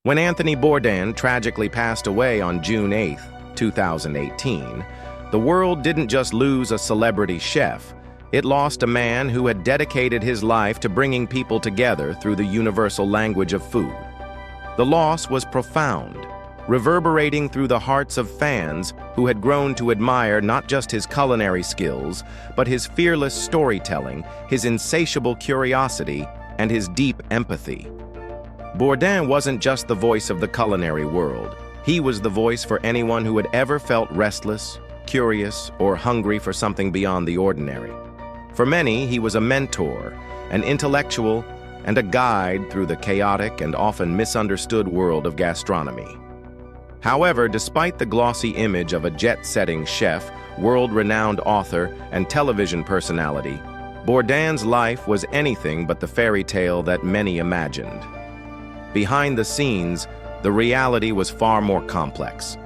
When Anthony Bourdain tragically passed away on June 8, 2018, the world didn't just lose a celebrity chef, it lost a man who had dedicated his life to bringing people together through the universal language of food. The loss was profound, reverberating through the hearts of fans who had grown to admire not just his culinary skills, but his fearless storytelling, his insatiable curiosity, and his deep empathy. Bourdain wasn't just the voice of the culinary world. He was the voice for anyone who had ever felt restless, curious, or hungry for something beyond the ordinary. For many, he was a mentor, an intellectual, and a guide through the chaotic and often misunderstood world of gastronomy. However, despite the glossy image of a jet-setting chef, world-renowned author, and television personality, Bourdain's life was anything but the fairy tale that many imagined. Behind the scenes, the reality was far more complex.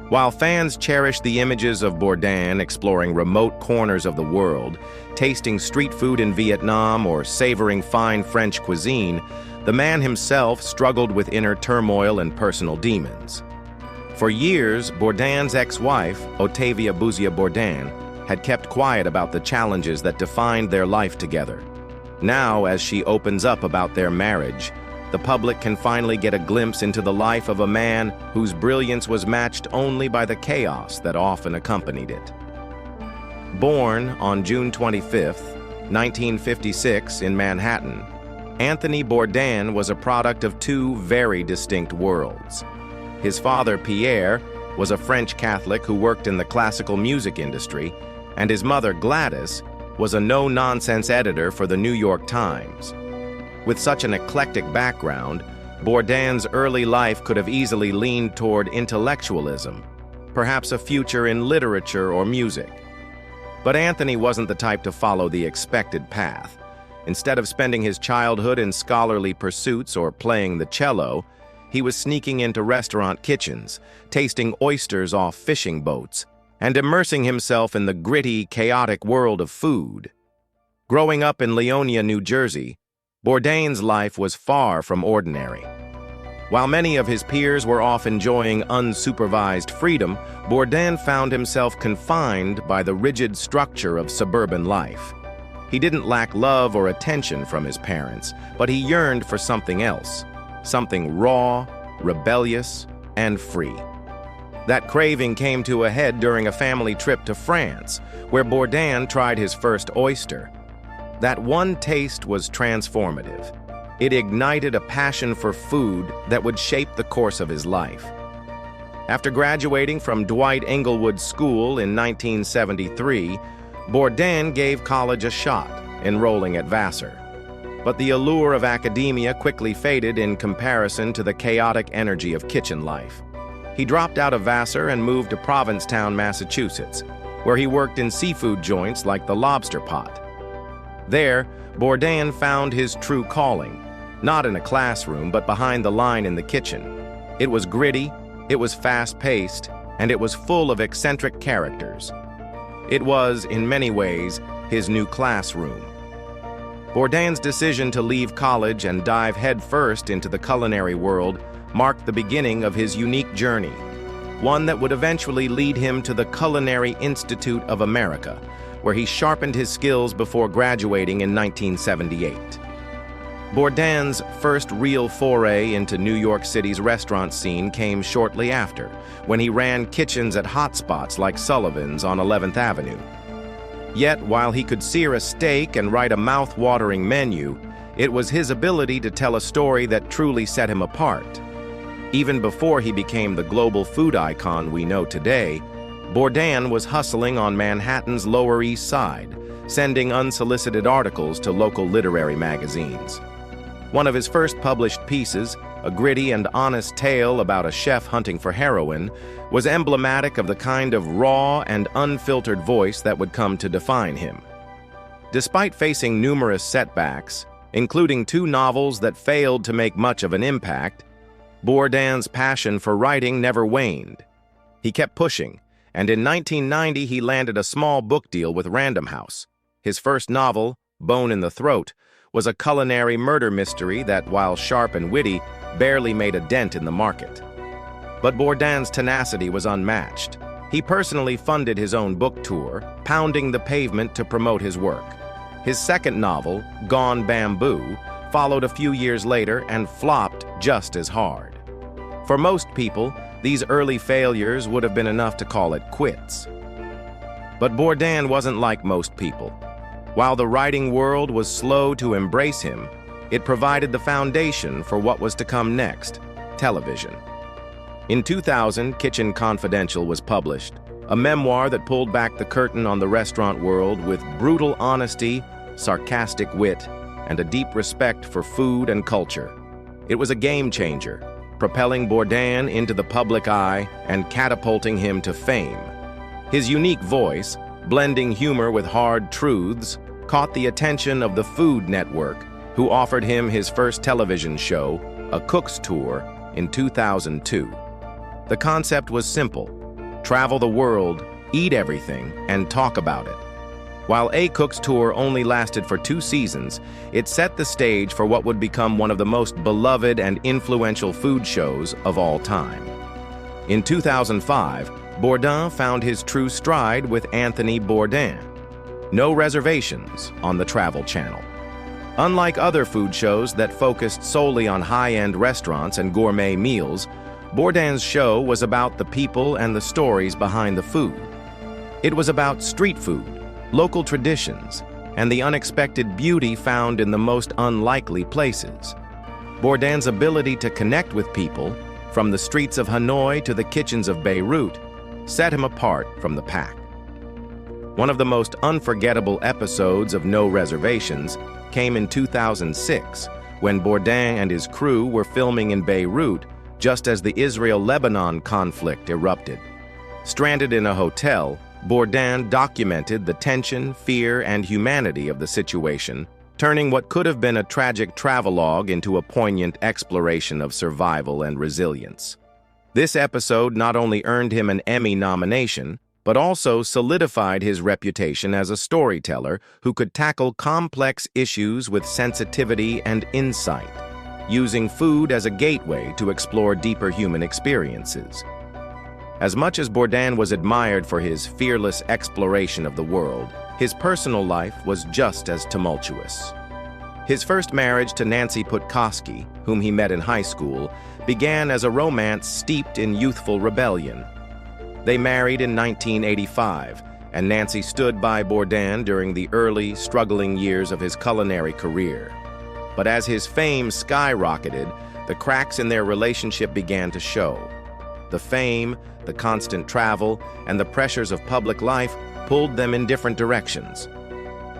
While fans cherished the images of Bourdain exploring remote corners of the world, tasting street food in Vietnam or savoring fine French cuisine, the man himself struggled with inner turmoil and personal demons. For years, Bourdain's ex-wife, Otavia Bourdain, had kept quiet about the challenges that defined their life together. Now, as she opens up about their marriage, the public can finally get a glimpse into the life of a man whose brilliance was matched only by the chaos that often accompanied it. Born on June 25, 1956 in Manhattan, Anthony Bourdain was a product of two very distinct worlds. His father, Pierre, was a French Catholic who worked in the classical music industry, and his mother, Gladys, was a no-nonsense editor for the New York Times. With such an eclectic background, Bourdain's early life could have easily leaned toward intellectualism, perhaps a future in literature or music. But Anthony wasn't the type to follow the expected path. Instead of spending his childhood in scholarly pursuits or playing the cello, he was sneaking into restaurant kitchens, tasting oysters off fishing boats, and immersing himself in the gritty, chaotic world of food. Growing up in Leonia, New Jersey, Bourdain's life was far from ordinary. While many of his peers were off enjoying unsupervised freedom, Bourdain found himself confined by the rigid structure of suburban life. He didn't lack love or attention from his parents, but he yearned for something else, something raw, rebellious, and free. That craving came to a head during a family trip to France, where Bourdain tried his first oyster. That one taste was transformative. It ignited a passion for food that would shape the course of his life. After graduating from Dwight Englewood School in 1973, Bourdain gave college a shot, enrolling at Vassar. But the allure of academia quickly faded in comparison to the chaotic energy of kitchen life. He dropped out of Vassar and moved to Provincetown, Massachusetts, where he worked in seafood joints like the Lobster Pot. There, Bourdain found his true calling, not in a classroom, but behind the line in the kitchen. It was gritty, it was fast-paced, and it was full of eccentric characters. It was, in many ways, his new classroom. Bourdain's decision to leave college and dive headfirst into the culinary world marked the beginning of his unique journey, one that would eventually lead him to the Culinary Institute of America, where he sharpened his skills before graduating in 1978. Bourdain's first real foray into New York City's restaurant scene came shortly after, when he ran kitchens at hotspots like Sullivan's on 11th Avenue. Yet, while he could sear a steak and write a mouth-watering menu, it was his ability to tell a story that truly set him apart. Even before he became the global food icon we know today, Bourdain was hustling on Manhattan's Lower East Side, sending unsolicited articles to local literary magazines. One of his first published pieces, a gritty and honest tale about a chef hunting for heroin, was emblematic of the kind of raw and unfiltered voice that would come to define him. Despite facing numerous setbacks, including 2 novels that failed to make much of an impact, Bourdain's passion for writing never waned. He kept pushing, and in 1990 he landed a small book deal with Random House. His first novel, Bone in the Throat, was a culinary murder mystery that, while sharp and witty, barely made a dent in the market. But Bourdain's tenacity was unmatched. He personally funded his own book tour, pounding the pavement to promote his work. His second novel, Gone Bamboo, followed a few years later and flopped just as hard. For most people, these early failures would have been enough to call it quits. But Bourdain wasn't like most people. While the writing world was slow to embrace him, it provided the foundation for what was to come next: television. In 2000, Kitchen Confidential was published, a memoir that pulled back the curtain on the restaurant world with brutal honesty, sarcastic wit, and a deep respect for food and culture. It was a game changer, propelling Bourdain into the public eye and catapulting him to fame. His unique voice, blending humor with hard truths, caught the attention of the Food Network, who offered him his first television show, A Cook's Tour, in 2002. The concept was simple: travel the world, eat everything, and talk about it. While A Cook's Tour only lasted for 2 seasons, it set the stage for what would become one of the most beloved and influential food shows of all time. In 2005, Bourdain found his true stride with Anthony Bourdain. No Reservations on the Travel Channel. Unlike other food shows that focused solely on high-end restaurants and gourmet meals, Bourdain's show was about the people and the stories behind the food. It was about street food, local traditions, and the unexpected beauty found in the most unlikely places. Bourdain's ability to connect with people, from the streets of Hanoi to the kitchens of Beirut, set him apart from the pack. One of the most unforgettable episodes of No Reservations came in 2006, when Bourdain and his crew were filming in Beirut just as the Israel-Lebanon conflict erupted. Stranded in a hotel, Bourdain documented the tension, fear, and humanity of the situation, turning what could have been a tragic travelogue into a poignant exploration of survival and resilience. This episode not only earned him an Emmy nomination, but also solidified his reputation as a storyteller who could tackle complex issues with sensitivity and insight, using food as a gateway to explore deeper human experiences. As much as Bourdain was admired for his fearless exploration of the world, his personal life was just as tumultuous. His first marriage to Nancy Putkowski, whom he met in high school, began as a romance steeped in youthful rebellion. They married in 1985, and Nancy stood by Bourdain during the early, struggling years of his culinary career. But as his fame skyrocketed, the cracks in their relationship began to show. The fame, the constant travel, and the pressures of public life pulled them in different directions.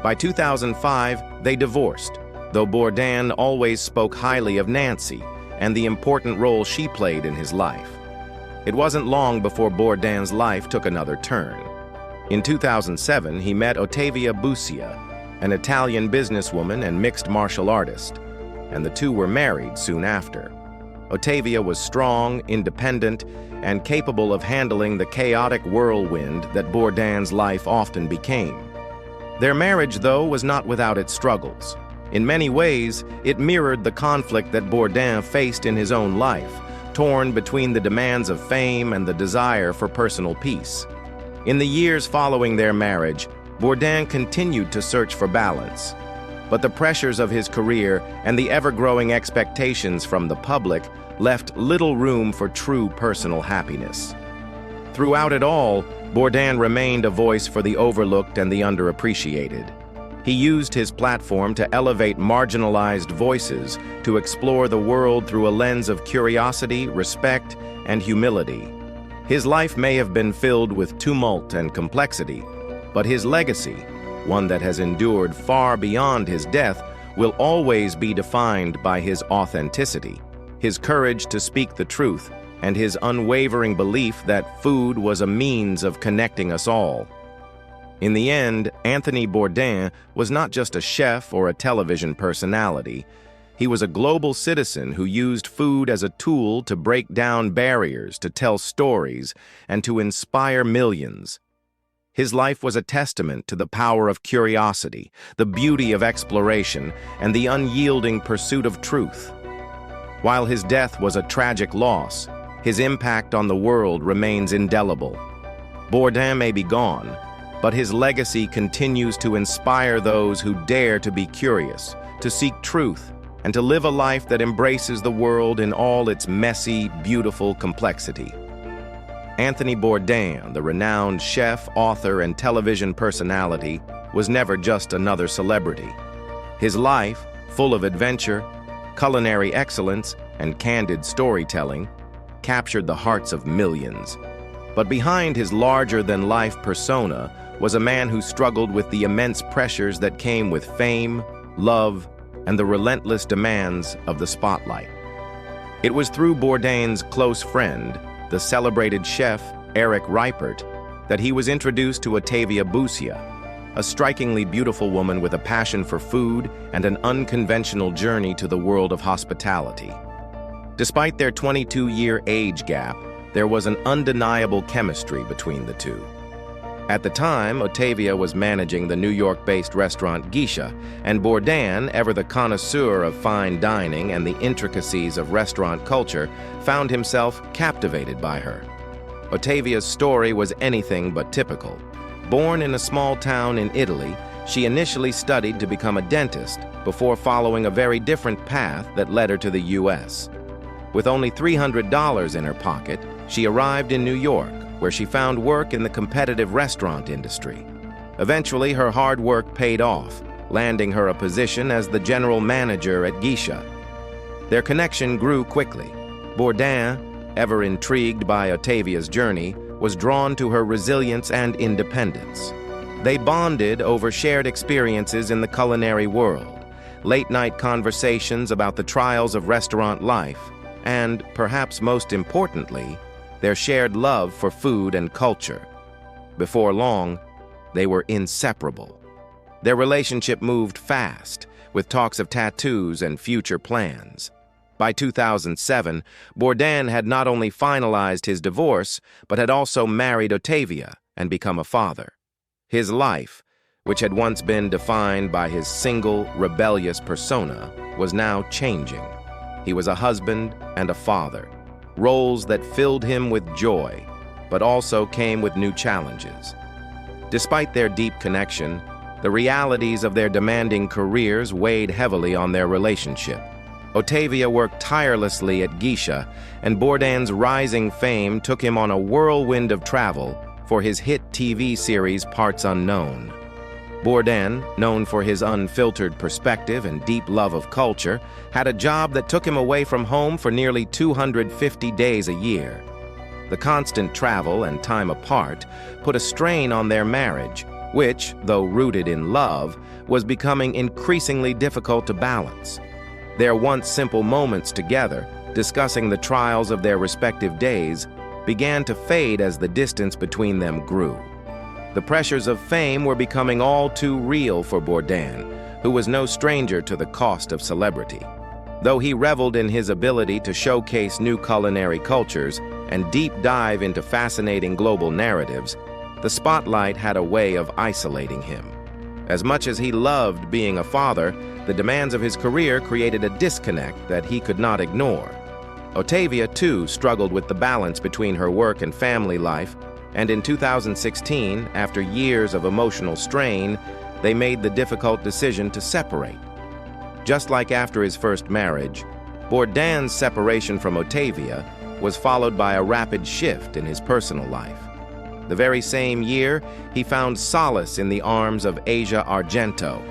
By 2005, they divorced, though Bourdain always spoke highly of Nancy and the important role she played in his life. It wasn't long before Bourdain's life took another turn. In 2007, he met Ottavia Busia, an Italian businesswoman and mixed martial artist, and the two were married soon after. Ottavia was strong, independent, and capable of handling the chaotic whirlwind that Bourdain's life often became. Their marriage, though, was not without its struggles. In many ways, it mirrored the conflict that Bourdain faced in his own life, torn between the demands of fame and the desire for personal peace. In the years following their marriage, Bourdain continued to search for balance, but the pressures of his career and the ever-growing expectations from the public left little room for true personal happiness. Throughout it all, Bourdain remained a voice for the overlooked and the underappreciated. He used his platform to elevate marginalized voices, to explore the world through a lens of curiosity, respect, and humility. His life may have been filled with tumult and complexity, but his legacy, one that has endured far beyond his death, will always be defined by his authenticity, his courage to speak the truth, and his unwavering belief that food was a means of connecting us all. In the end, Anthony Bourdain was not just a chef or a television personality. He was a global citizen who used food as a tool to break down barriers, to tell stories, and to inspire millions. His life was a testament to the power of curiosity, the beauty of exploration, and the unyielding pursuit of truth. While his death was a tragic loss, his impact on the world remains indelible. Bourdain may be gone, but his legacy continues to inspire those who dare to be curious, to seek truth, and to live a life that embraces the world in all its messy, beautiful complexity. Anthony Bourdain, the renowned chef, author, and television personality, was never just another celebrity. His life, full of adventure, culinary excellence, and candid storytelling, captured the hearts of millions. But behind his larger-than-life persona was a man who struggled with the immense pressures that came with fame, love, and the relentless demands of the spotlight. It was through Bourdain's close friend, the celebrated chef Eric Ripert, that he was introduced to Ottavia Busia, a strikingly beautiful woman with a passion for food and an unconventional journey to the world of hospitality. Despite their 22-year age gap, there was an undeniable chemistry between the two. At the time, Ottavia was managing the New York-based restaurant Geisha, and Bourdain, ever the connoisseur of fine dining and the intricacies of restaurant culture, found himself captivated by her. Ottavia's story was anything but typical. Born in a small town in Italy, she initially studied to become a dentist before following a very different path that led her to the U.S. With only $300 in her pocket, she arrived in New York, where she found work in the competitive restaurant industry. Eventually, her hard work paid off, landing her a position as the general manager at Geisha. Their connection grew quickly. Bourdain, ever intrigued by Ottavia's journey, was drawn to her resilience and independence. They bonded over shared experiences in the culinary world, late-night conversations about the trials of restaurant life, and, perhaps most importantly, their shared love for food and culture. Before long, they were inseparable. Their relationship moved fast, with talks of tattoos and future plans. By 2007, Bourdain had not only finalized his divorce, but had also married Ottavia and become a father. His life, which had once been defined by his single, rebellious persona, was now changing. He was a husband and a father, roles that filled him with joy, but also came with new challenges. Despite their deep connection, the realities of their demanding careers weighed heavily on their relationship. Ottavia worked tirelessly at Geisha, and Bourdain's rising fame took him on a whirlwind of travel for his hit TV series Parts Unknown. Bourdain, known for his unfiltered perspective and deep love of culture, had a job that took him away from home for nearly 250 days a year. The constant travel and time apart put a strain on their marriage, which, though rooted in love, was becoming increasingly difficult to balance. Their once simple moments together, discussing the trials of their respective days, began to fade as the distance between them grew. The pressures of fame were becoming all too real for Bourdain, who was no stranger to the cost of celebrity. Though he reveled in his ability to showcase new culinary cultures and deep dive into fascinating global narratives, the spotlight had a way of isolating him. As much as he loved being a father, the demands of his career created a disconnect that he could not ignore. Ottavia, too, struggled with the balance between her work and family life, and in 2016, after years of emotional strain, they made the difficult decision to separate. Just like after his first marriage, Bourdain's separation from Ottavia was followed by a rapid shift in his personal life. The very same year, he found solace in the arms of Asia Argento,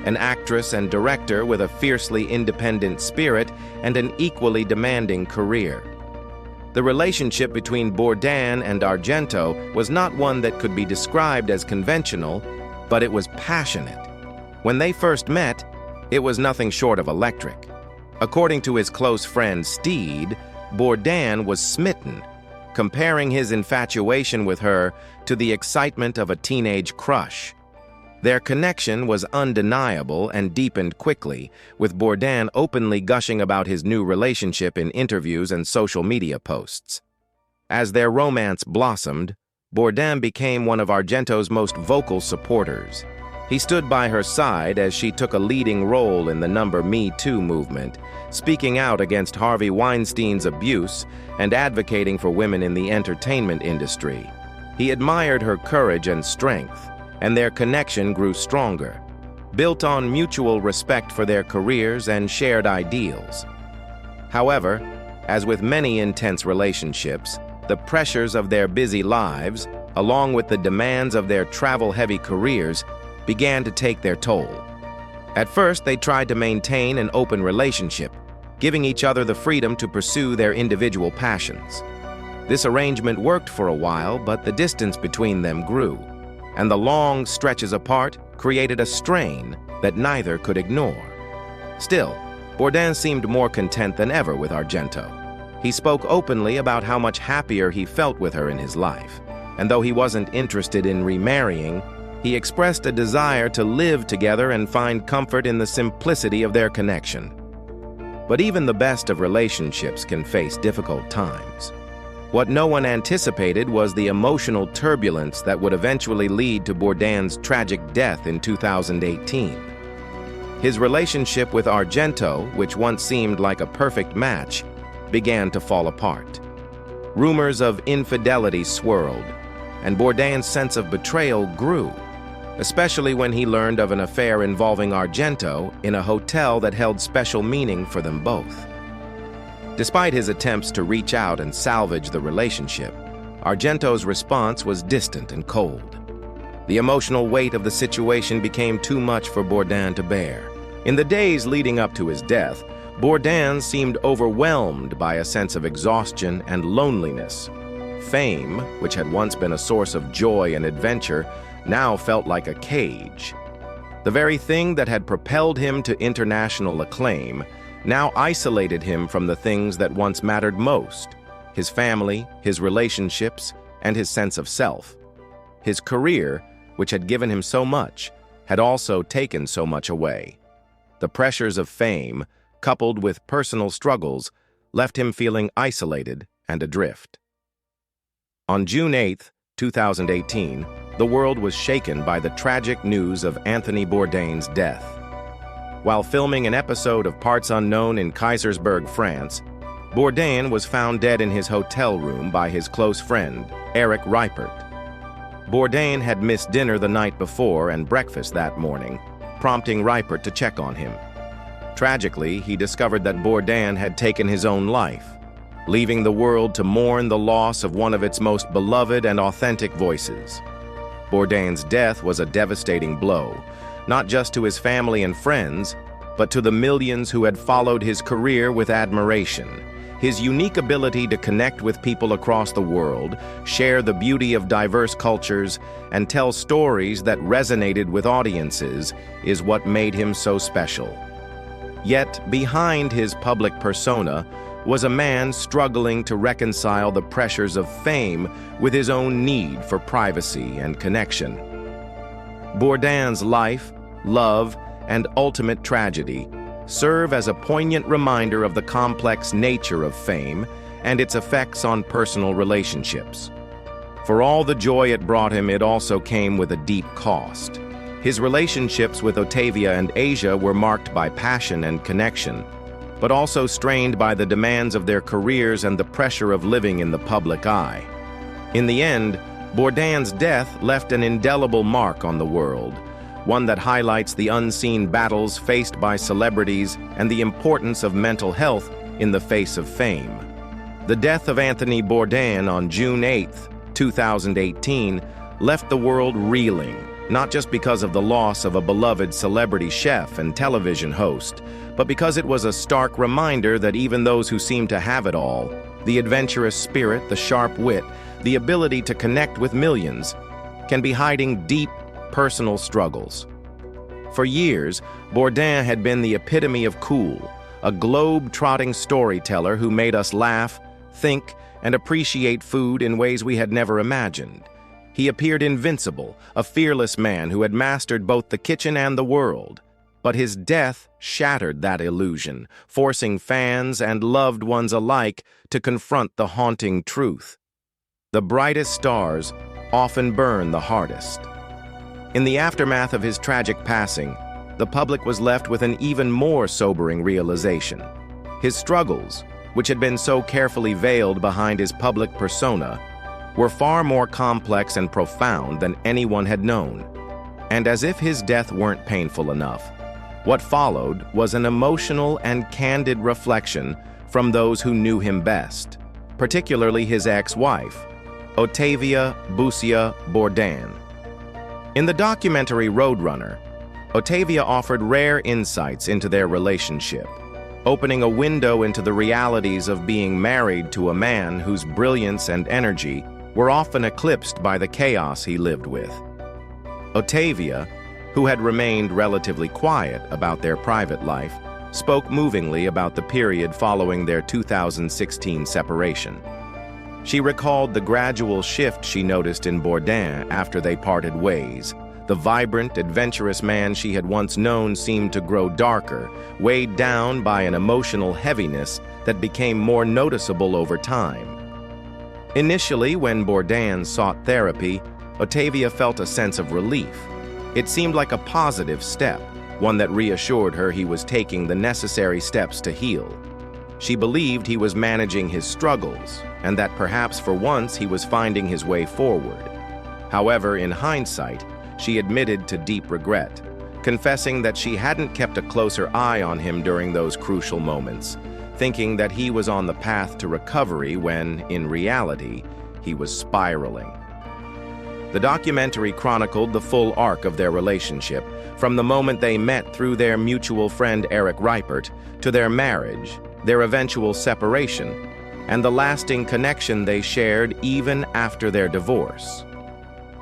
an actress and director with a fiercely independent spirit and an equally demanding career. The relationship between Bourdain and Argento was not one that could be described as conventional, but it was passionate. When they first met, it was nothing short of electric. According to his close friend Steed, Bourdain was smitten, comparing his infatuation with her to the excitement of a teenage crush. Their connection was undeniable and deepened quickly, with Bourdain openly gushing about his new relationship in interviews and social media posts. As their romance blossomed, Bourdain became one of Argento's most vocal supporters. He stood by her side as she took a leading role in the Me Too movement, speaking out against Harvey Weinstein's abuse and advocating for women in the entertainment industry. He admired her courage and strength, and their connection grew stronger, built on mutual respect for their careers and shared ideals. However, as with many intense relationships, the pressures of their busy lives, along with the demands of their travel-heavy careers, began to take their toll. At first, they tried to maintain an open relationship, giving each other the freedom to pursue their individual passions. This arrangement worked for a while, but the distance between them grew, and the long stretches apart created a strain that neither could ignore. Still, Bourdain seemed more content than ever with Argento. He spoke openly about how much happier he felt with her in his life, and though he wasn't interested in remarrying, he expressed a desire to live together and find comfort in the simplicity of their connection. But even the best of relationships can face difficult times. What no one anticipated was the emotional turbulence that would eventually lead to Bourdain's tragic death in 2018. His relationship with Argento, which once seemed like a perfect match, began to fall apart. Rumors of infidelity swirled, and Bourdain's sense of betrayal grew, especially when he learned of an affair involving Argento in a hotel that held special meaning for them both. Despite his attempts to reach out and salvage the relationship, Argento's response was distant and cold. The emotional weight of the situation became too much for Bourdain to bear. In the days leading up to his death, Bourdain seemed overwhelmed by a sense of exhaustion and loneliness. Fame, which had once been a source of joy and adventure, now felt like a cage. The very thing that had propelled him to international acclaim now isolated him from the things that once mattered most: his family, his relationships, and his sense of self. His career, which had given him so much, had also taken so much away. The pressures of fame, coupled with personal struggles, left him feeling isolated and adrift. On June 8, 2018, the world was shaken by the tragic news of Anthony Bourdain's death. While filming an episode of Parts Unknown in Kaisersberg, France, Bourdain was found dead in his hotel room by his close friend, Eric Reipert. Bourdain had missed dinner the night before and breakfast that morning, prompting Reipert to check on him. Tragically, he discovered that Bourdain had taken his own life, leaving the world to mourn the loss of one of its most beloved and authentic voices. Bourdain's death was a devastating blow, not just to his family and friends, but to the millions who had followed his career with admiration. His unique ability to connect with people across the world, share the beauty of diverse cultures, and tell stories that resonated with audiences is what made him so special. Yet, behind his public persona was a man struggling to reconcile the pressures of fame with his own need for privacy and connection. Bourdain's life, love, and ultimate tragedy serve as a poignant reminder of the complex nature of fame and its effects on personal relationships. For all the joy it brought him, it also came with a deep cost. His relationships with Ottavia and Asia were marked by passion and connection, but also strained by the demands of their careers and the pressure of living in the public eye. In the end, Bourdain's death left an indelible mark on the world, one that highlights the unseen battles faced by celebrities and the importance of mental health in the face of fame. The death of Anthony Bourdain on June 8, 2018, left the world reeling, not just because of the loss of a beloved celebrity chef and television host, but because it was a stark reminder that even those who seem to have it all, the adventurous spirit, the sharp wit, the ability to connect with millions, can be hiding deep personal struggles. For years, Bourdain had been the epitome of cool, a globe-trotting storyteller who made us laugh, think, and appreciate food in ways we had never imagined. He appeared invincible, a fearless man who had mastered both the kitchen and the world. But his death shattered that illusion, forcing fans and loved ones alike to confront the haunting truth. The brightest stars often burn the hardest. In the aftermath of his tragic passing, the public was left with an even more sobering realization. His struggles, which had been so carefully veiled behind his public persona, were far more complex and profound than anyone had known. And as if his death weren't painful enough, what followed was an emotional and candid reflection from those who knew him best, particularly his ex-wife, Octavia Bourdain. In the documentary Roadrunner, Octavia offered rare insights into their relationship, opening a window into the realities of being married to a man whose brilliance and energy were often eclipsed by the chaos he lived with. Octavia, who had remained relatively quiet about their private life, spoke movingly about the period following their 2016 separation. She recalled the gradual shift she noticed in Bourdain after they parted ways. The vibrant, adventurous man she had once known seemed to grow darker, weighed down by an emotional heaviness that became more noticeable over time. Initially, when Bourdain sought therapy, Octavia felt a sense of relief. It seemed like a positive step, one that reassured her he was taking the necessary steps to heal. She believed he was managing his struggles, and that perhaps for once he was finding his way forward. However, in hindsight, she admitted to deep regret, confessing that she hadn't kept a closer eye on him during those crucial moments, thinking that he was on the path to recovery when, in reality, he was spiraling. The documentary chronicled the full arc of their relationship, from the moment they met through their mutual friend Eric Reipert, to their marriage, their eventual separation, and the lasting connection they shared even after their divorce.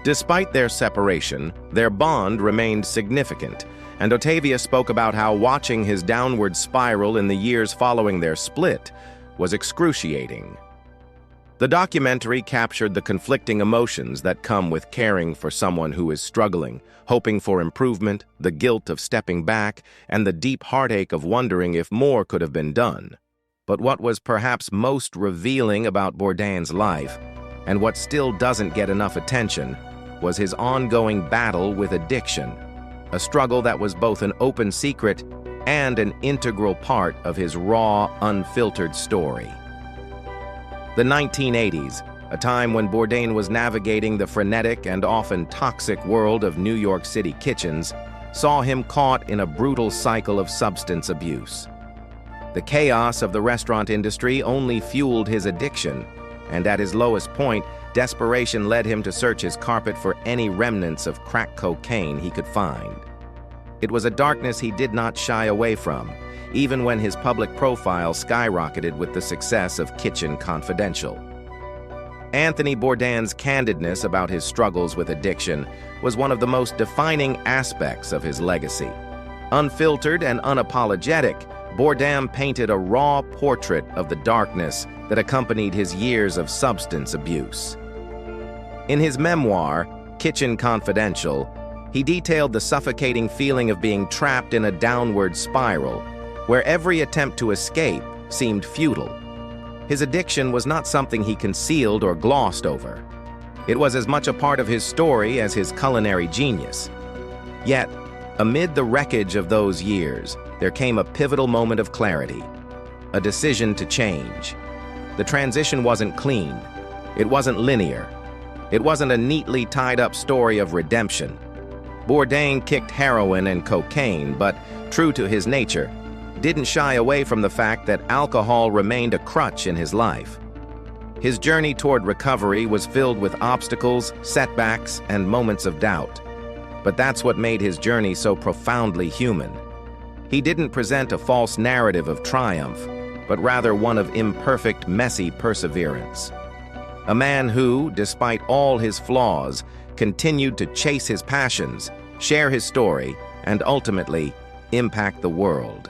Despite their separation, their bond remained significant, and Octavia spoke about how watching his downward spiral in the years following their split was excruciating. The documentary captured the conflicting emotions that come with caring for someone who is struggling, hoping for improvement, the guilt of stepping back, and the deep heartache of wondering if more could have been done. But what was perhaps most revealing about Bourdain's life, and what still doesn't get enough attention, was his ongoing battle with addiction, a struggle that was both an open secret and an integral part of his raw, unfiltered story. The 1980s, a time when Bourdain was navigating the frenetic and often toxic world of New York City kitchens, saw him caught in a brutal cycle of substance abuse. The chaos of the restaurant industry only fueled his addiction, and at his lowest point, desperation led him to search his carpet for any remnants of crack cocaine he could find. It was a darkness he did not shy away from, even when his public profile skyrocketed with the success of Kitchen Confidential. Anthony Bourdain's candidness about his struggles with addiction was one of the most defining aspects of his legacy. Unfiltered and unapologetic, Bourdain painted a raw portrait of the darkness that accompanied his years of substance abuse. In his memoir, Kitchen Confidential, he detailed the suffocating feeling of being trapped in a downward spiral, where every attempt to escape seemed futile. His addiction was not something he concealed or glossed over. It was as much a part of his story as his culinary genius. Yet, amid the wreckage of those years, there came a pivotal moment of clarity, a decision to change. The transition wasn't clean. It wasn't linear. It wasn't a neatly tied-up story of redemption. Bourdain kicked heroin and cocaine, but, true to his nature, didn't shy away from the fact that alcohol remained a crutch in his life. His journey toward recovery was filled with obstacles, setbacks, and moments of doubt. But that's what made his journey so profoundly human. He didn't present a false narrative of triumph, but rather one of imperfect, messy perseverance. A man who, despite all his flaws, continued to chase his passions, share his story, and ultimately impact the world.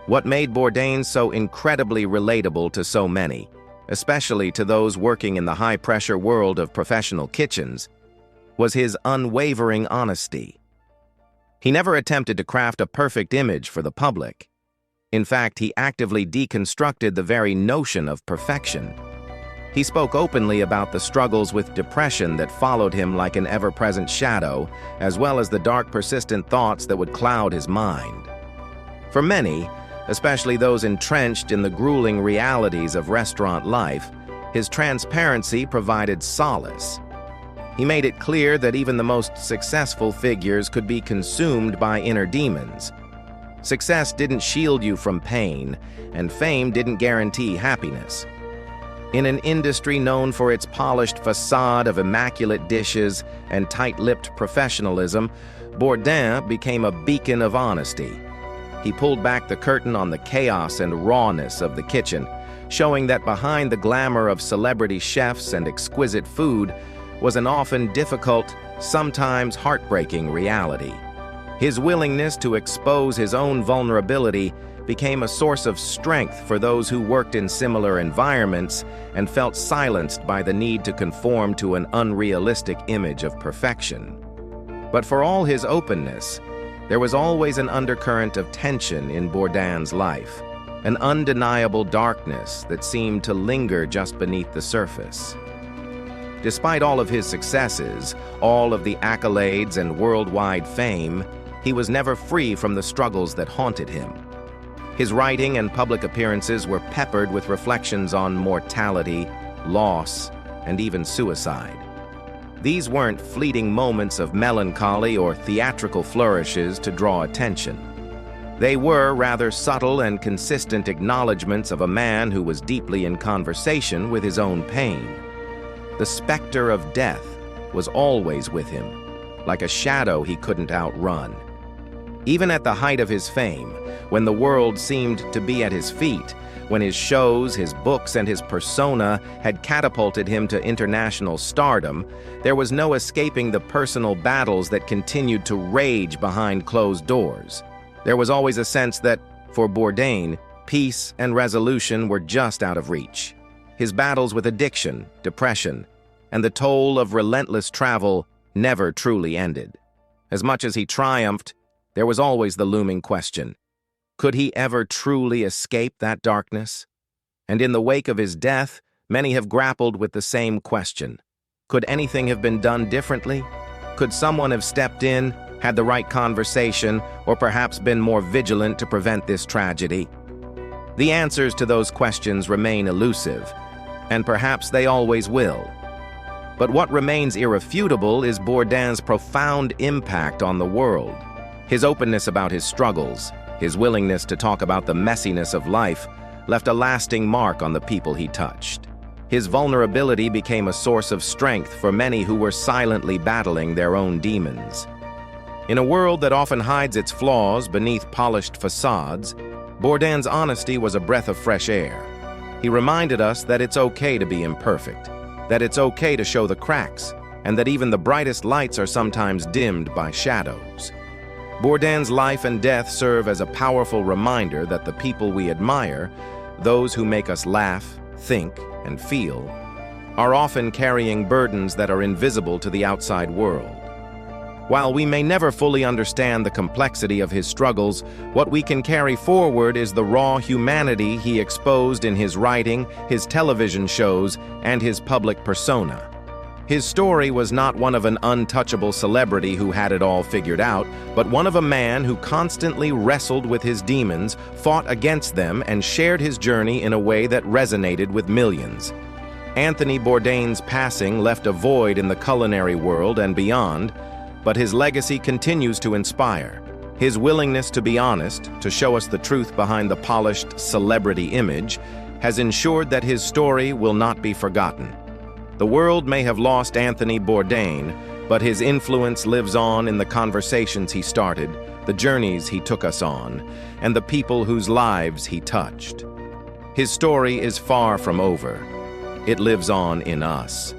What made Bourdain so incredibly relatable to so many, especially to those working in the high-pressure world of professional kitchens, was his unwavering honesty. He never attempted to craft a perfect image for the public. In fact, he actively deconstructed the very notion of perfection. He spoke openly about the struggles with depression that followed him like an ever-present shadow, as well as the dark, persistent thoughts that would cloud his mind. For many, especially those entrenched in the grueling realities of restaurant life, his transparency provided solace. He made it clear that even the most successful figures could be consumed by inner demons. Success didn't shield you from pain, and fame didn't guarantee happiness. In an industry known for its polished facade of immaculate dishes and tight-lipped professionalism, Bourdain became a beacon of honesty. He pulled back the curtain on the chaos and rawness of the kitchen, showing that behind the glamour of celebrity chefs and exquisite food was an often difficult, sometimes heartbreaking reality. His willingness to expose his own vulnerability became a source of strength for those who worked in similar environments and felt silenced by the need to conform to an unrealistic image of perfection. But for all his openness, there was always an undercurrent of tension in Bourdain's life, an undeniable darkness that seemed to linger just beneath the surface. Despite all of his successes, all of the accolades and worldwide fame, he was never free from the struggles that haunted him. His writing and public appearances were peppered with reflections on mortality, loss, and even suicide. These weren't fleeting moments of melancholy or theatrical flourishes to draw attention. They were rather subtle and consistent acknowledgments of a man who was deeply in conversation with his own pain. The specter of death was always with him, like a shadow he couldn't outrun. Even at the height of his fame, when the world seemed to be at his feet, when his shows, his books, and his persona had catapulted him to international stardom, there was no escaping the personal battles that continued to rage behind closed doors. There was always a sense that, for Bourdain, peace and resolution were just out of reach. His battles with addiction, depression, and the toll of relentless travel never truly ended. As much as he triumphed, there was always the looming question: could he ever truly escape that darkness? And in the wake of his death, many have grappled with the same question. Could anything have been done differently? Could someone have stepped in, had the right conversation, or perhaps been more vigilant to prevent this tragedy? The answers to those questions remain elusive, and perhaps they always will. But what remains irrefutable is Bourdain's profound impact on the world. His openness about his struggles, his willingness to talk about the messiness of life, left a lasting mark on the people he touched. His vulnerability became a source of strength for many who were silently battling their own demons. In a world that often hides its flaws beneath polished facades, Bourdain's honesty was a breath of fresh air. He reminded us that it's okay to be imperfect, that it's okay to show the cracks, and that even the brightest lights are sometimes dimmed by shadows. Bourdain's life and death serve as a powerful reminder that the people we admire, those who make us laugh, think, and feel, are often carrying burdens that are invisible to the outside world. While we may never fully understand the complexity of his struggles, what we can carry forward is the raw humanity he exposed in his writing, his television shows, and his public persona. His story was not one of an untouchable celebrity who had it all figured out, but one of a man who constantly wrestled with his demons, fought against them, and shared his journey in a way that resonated with millions. Anthony Bourdain's passing left a void in the culinary world and beyond, but his legacy continues to inspire. His willingness to be honest, to show us the truth behind the polished celebrity image, has ensured that his story will not be forgotten. The world may have lost Anthony Bourdain, but his influence lives on in the conversations he started, the journeys he took us on, and the people whose lives he touched. His story is far from over. It lives on in us.